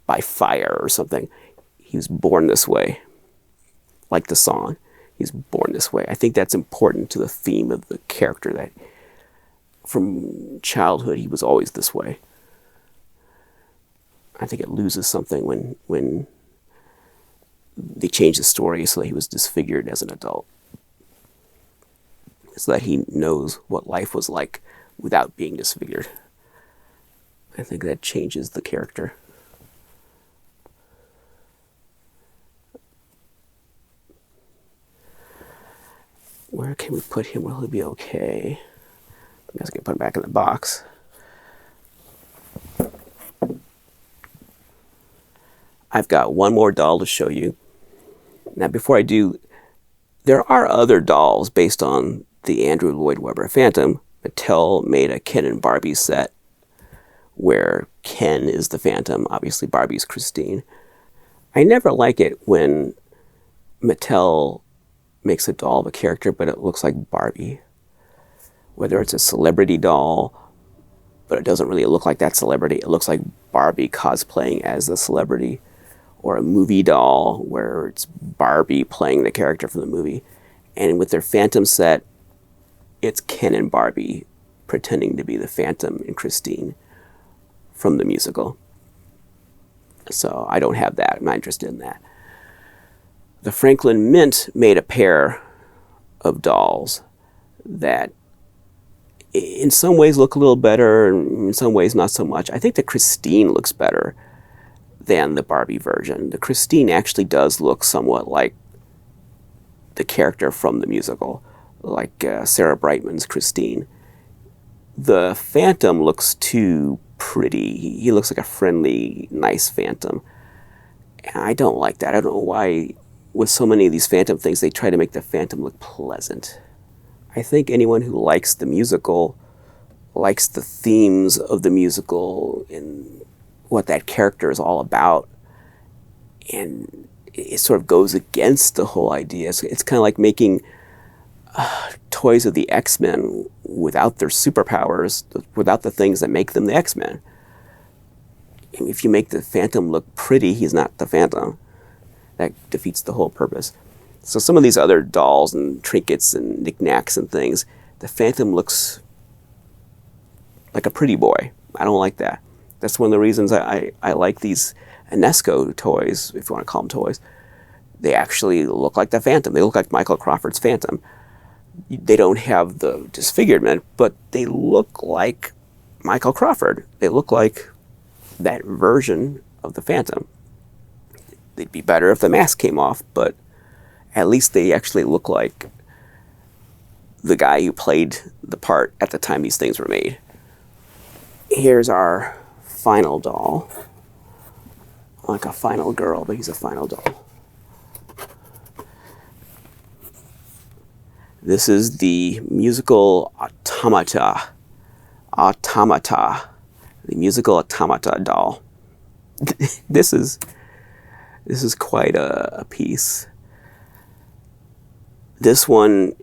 by fire or something. He was born this way, like the song. He's born this way. I think that's important to the theme of the character, that from childhood he was always this way. I think it loses something when they change the story so that he was disfigured as an adult, so that he knows what life was like without being disfigured. I think that changes the character. Where can we put him? Will he be okay? I guess I can put him back in the box. I've got one more doll to show you. Now, before I do, there are other dolls based on the Andrew Lloyd Webber Phantom. Mattel made a Ken and Barbie set where Ken is the Phantom. Obviously, Barbie's Christine. I never like it when Mattel makes a doll of a character, but it looks like Barbie. Whether it's a celebrity doll, but it doesn't really look like that celebrity. It looks like Barbie cosplaying as the celebrity. or a movie doll where it's Barbie playing the character from the movie. And with their Phantom set, it's Ken and Barbie pretending to be the Phantom and Christine from the musical. So I don't have that. I'm not interested in that. The Franklin Mint made a pair of dolls that in some ways look a little better, and in some ways not so much. I think the Christine looks better than the Barbie version. The Christine actually does look somewhat like the character from the musical, like Sarah Brightman's Christine. The Phantom looks too pretty. He looks like a friendly, nice Phantom. And I don't like that. I don't know why with so many of these Phantom things they try to make the Phantom look pleasant. I think anyone who likes the musical likes the themes of the musical and what that character is all about. And it sort of goes against the whole idea. It's kind of like making toys of the X-Men without their superpowers, without the things that make them the X-Men. If you make the Phantom look pretty, he's not the Phantom. That defeats the whole purpose. So some of these other dolls and trinkets and knickknacks and things, the Phantom looks like a pretty boy. I don't like that. That's one of the reasons I like these Enesco toys, if you want to call them toys. They actually look like the Phantom. They look like Michael Crawford's Phantom. They don't have the disfigurement, but they look like Michael Crawford. They look like that version of the Phantom. They'd be better if the mask came off, but at least they actually look like the guy who played the part at the time these things were made. Here's our final doll. Like a final girl, but he's a final doll. This is the musical automata. The musical automata doll. This is quite a piece. This one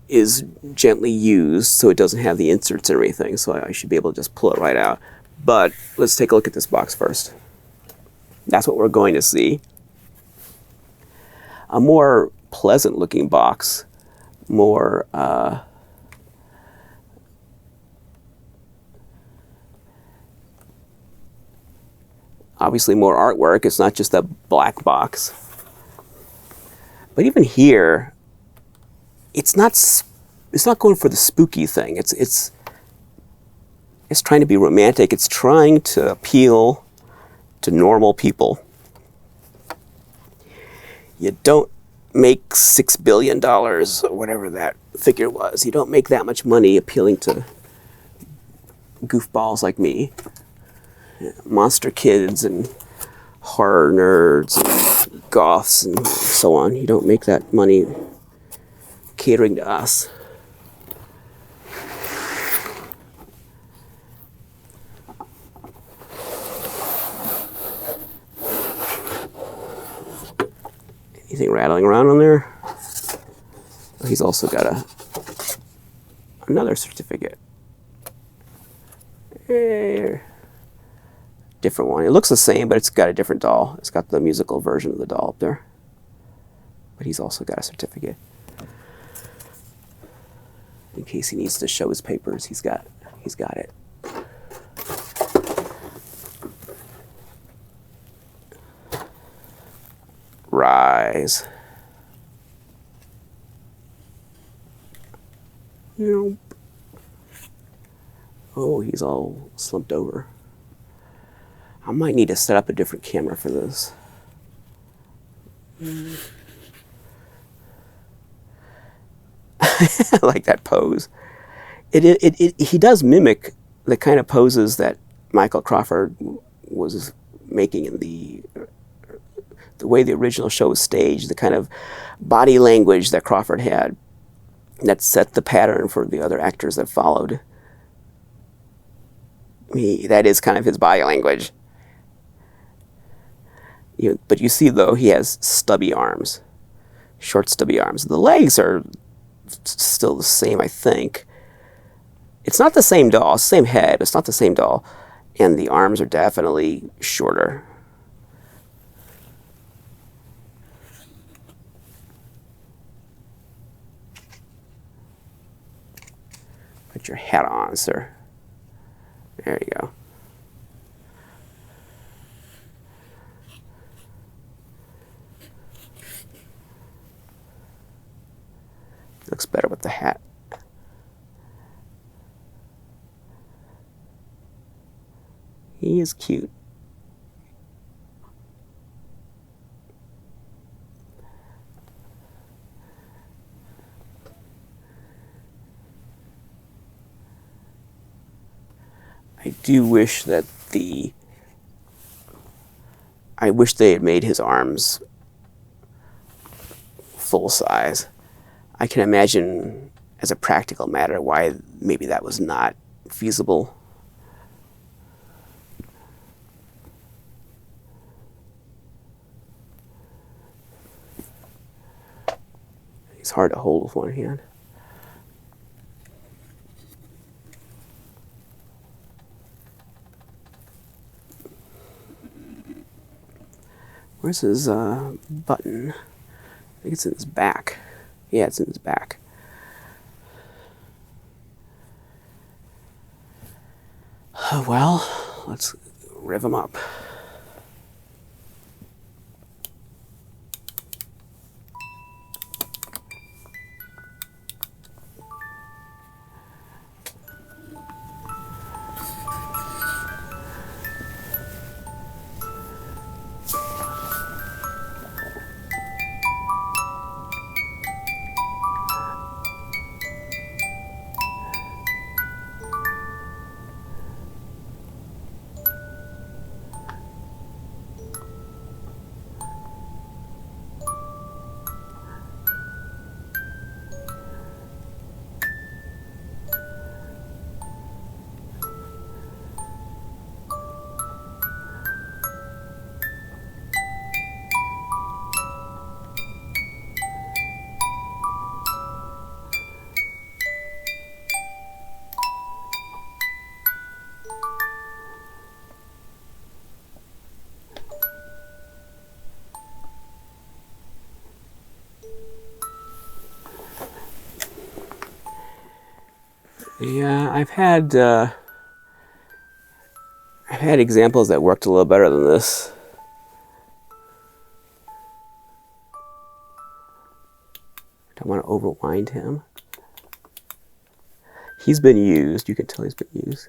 is gently used, so it doesn't have the inserts and everything, so I should be able to just pull it right out. But let's take a look at this box first. That's what we're going to see. A more pleasant looking box, more obviously more artwork. It's not just a black box. But even here, it's not going for the spooky thing. It's trying to be romantic. It's trying to appeal to normal people. You don't make $6 billion, or whatever that figure was. You don't make that much money appealing to goofballs like me. Monster kids and horror nerds and goths and so on. You don't make that money catering to us. Anything rattling around on there? Oh, he's also got another certificate. Here. Different one. It looks the same, but it's got a different doll. It's got the musical version of the doll up there. But he's also got a certificate. In case he needs to show his papers, he's got it. Rise. Nope. Oh, he's all slumped over. I might need to set up a different camera for this. I like that pose. He does mimic the kind of poses that Michael Crawford was making in the way the original show was staged, the kind of body language that Crawford had that set the pattern for the other actors that followed. That is kind of his body language. But you see, though, he has stubby arms, short, stubby arms. The legs are still the same, I think. It's not the same doll, it's the same head, but it's not the same doll. And the arms are definitely shorter. Put your hat on, sir. There you go. Looks better with the hat. He is cute. I do wish that I wish they had made his arms full size. I can imagine, as a practical matter, why maybe that was not feasible. It's hard to hold with one hand. Where's his button? I think it's in his back. Yeah, it's in his back. Well, let's rev him up. Yeah, I've had examples that worked a little better than this. Don't want to overwind him. He's been used. You can tell he's been used.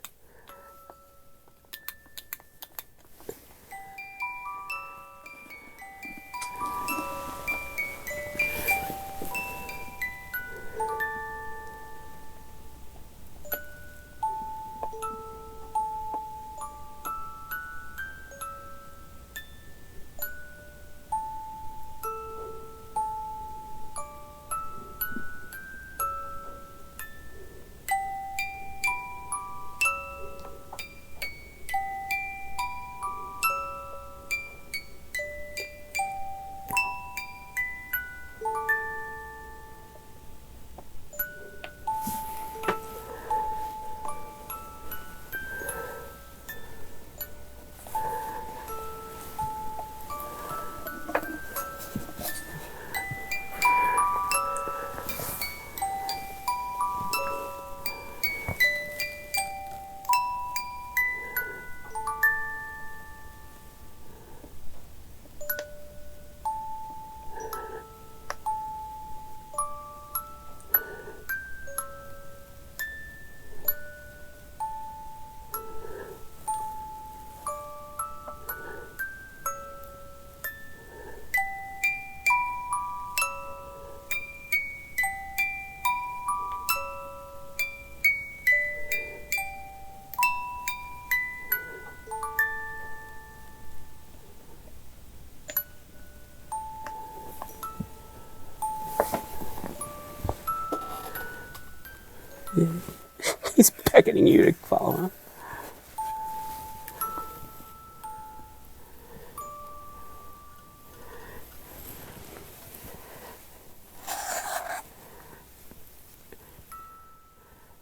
He's beckoning you to follow him.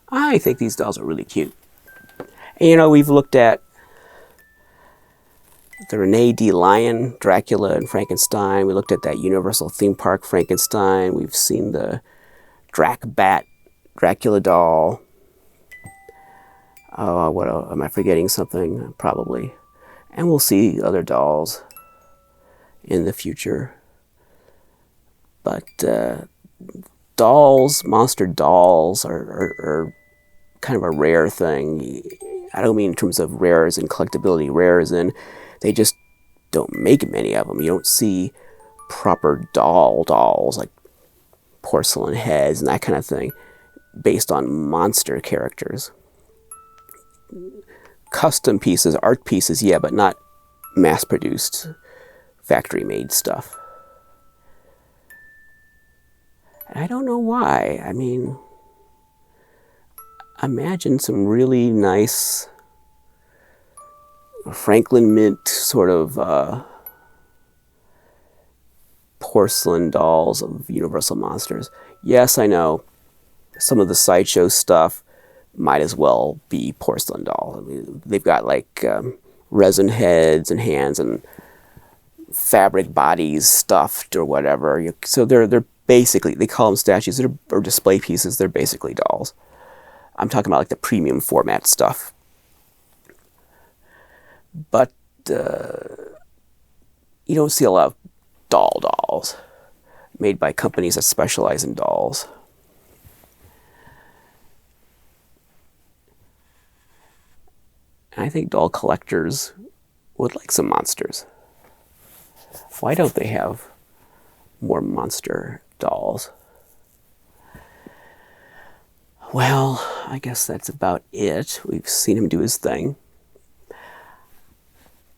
I think these dolls are really cute. And, you know, we've looked at the Renee D. Lion, Dracula and Frankenstein. We looked at that Universal Theme Park Frankenstein. We've seen the Drac Bat Dracula doll. Oh, what am I forgetting something? Probably. And we'll see other dolls in the future. But dolls, monster dolls, are kind of a rare thing. I don't mean in terms of rare as in collectability, rare as in they just don't make many of them. You don't see proper dolls like porcelain heads and that kind of thing based on monster characters. Custom pieces, art pieces, yeah, but not mass-produced, factory-made stuff. And I don't know why. I mean, imagine some really nice Franklin Mint sort of porcelain dolls of Universal Monsters. Yes, I know some of the sideshow stuff might as well be porcelain dolls. I mean, they've got like resin heads and hands and fabric bodies stuffed or whatever. So they're basically, they call them statues or display pieces. They're basically dolls. I'm talking about like the premium format stuff. But you don't see a lot of dolls made by companies that specialize in dolls. And I think doll collectors would like some monsters. Why don't they have more monster dolls? Well, I guess that's about it. We've seen him do his thing.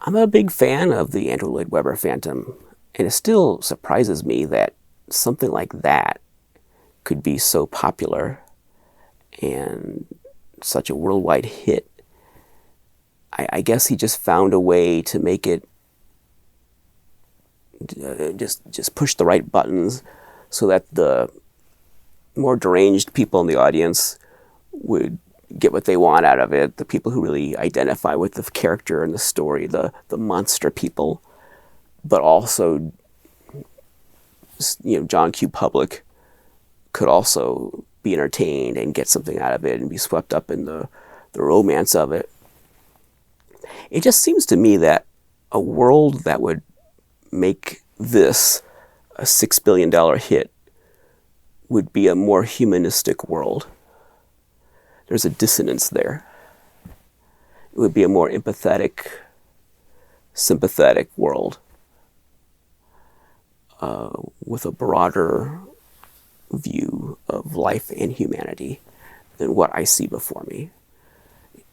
I'm a big fan of the Andrew Lloyd Webber Phantom, and it still surprises me that something like that could be so popular and such a worldwide hit. I guess he just found a way to make it just push the right buttons so that the more deranged people in the audience would get what they want out of it. The people who really identify with the character and the story, the monster people, but also, John Q. Public could also be entertained and get something out of it and be swept up in the romance of it. It just seems to me that a world that would make this a $6 billion hit would be a more humanistic world. There's a dissonance there. It would be a more empathetic, sympathetic world with a broader view of life and humanity than what I see before me.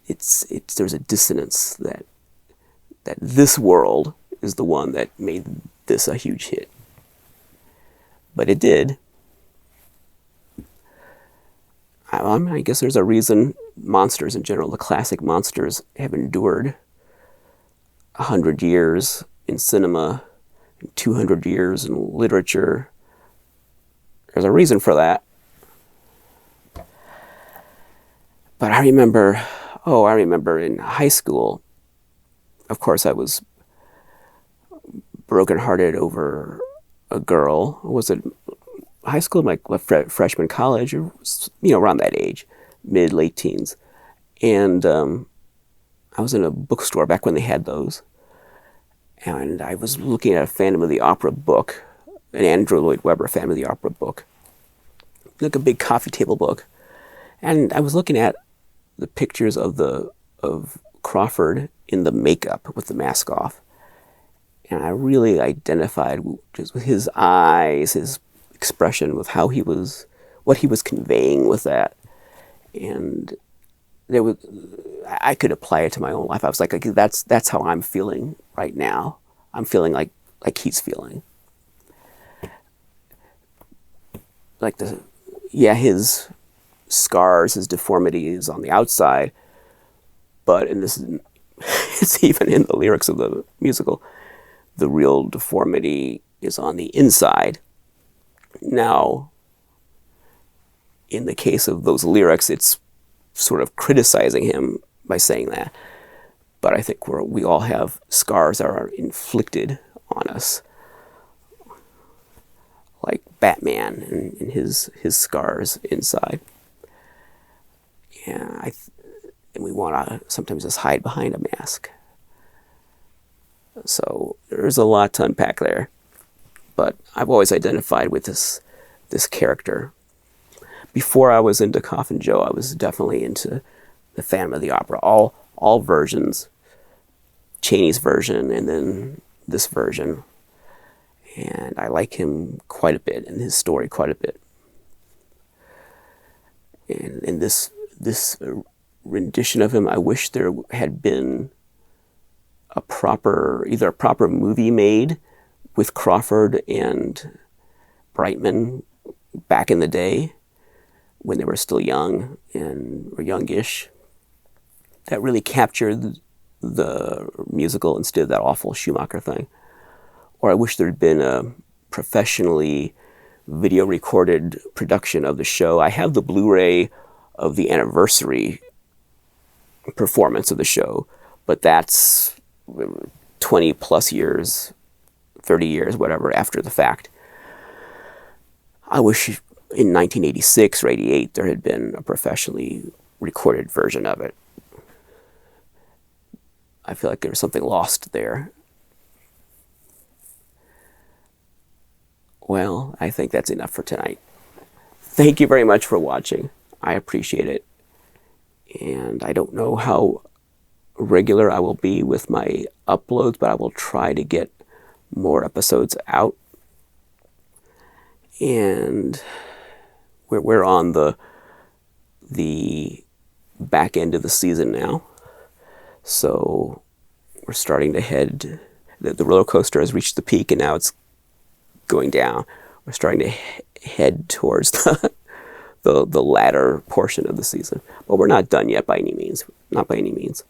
There's a dissonance that this world is the one that made this a huge hit. But it did. I guess there's a reason monsters in general, the classic monsters, have endured 100 years in cinema, 200 years in literature. There's a reason for that. But I remember in high school, of course I was brokenhearted over a girl. Was it high school, like freshman, college, or around that age, late teens. And I was in a bookstore back when they had those, and I was looking at a Phantom of the Opera book, an Andrew Lloyd Webber Phantom of the Opera book, like a big coffee table book, and I was looking at the pictures of Crawford in the makeup with the mask off, and I really identified just with his eyes, his expression, with how what he was conveying with that. And I could apply it to my own life. I was like, that's how I'm feeling right now. I'm feeling like he's feeling. Like his scars, his deformities on the outside, but it's even in the lyrics of the musical, the real deformity is on the inside. Now, in the case of those lyrics, it's sort of criticizing him by saying that. But I think we all have scars that are inflicted on us, like Batman and his scars inside. And and we want to sometimes just hide behind a mask. So there's a lot to unpack there. But I've always identified with this character. Before I was into Coffin Joe, I was definitely into the Phantom of the Opera, all versions, Chaney's version, and then this version. And I like him quite a bit, and his story quite a bit. And in this rendition of him, I wish there had been either a proper movie made with Crawford and Brightman back in the day when they were still young or youngish, that really captured the musical instead of that awful Schumacher thing. Or I wish there had been a professionally video recorded production of the show. I have the Blu-ray of the anniversary performance of the show, but that's 20 plus years, 30 years, whatever, after the fact. I wish in 1986 or 88 there had been a professionally recorded version of it. I feel like there was something lost there. Well, I think that's enough for tonight. Thank you very much for watching. I appreciate it. And I don't know how regular I will be with my uploads, but I will try to get more episodes out. And we're on the back end of the season now. So we're starting to head, the roller coaster has reached the peak and now it's going down. We're starting to head towards the latter portion of the season. But we're not done yet by any means. Not by any means.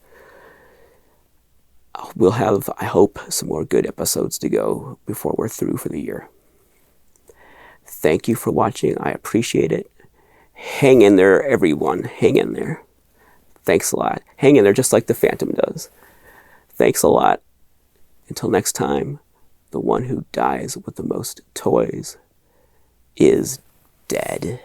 We'll have, I hope, some more good episodes to go before we're through for the year. Thank you for watching. I appreciate it. Hang in there, everyone. Hang in there. Thanks a lot. Hang in there just like the Phantom does. Thanks a lot. Until next time, the one who dies with the most toys is dead.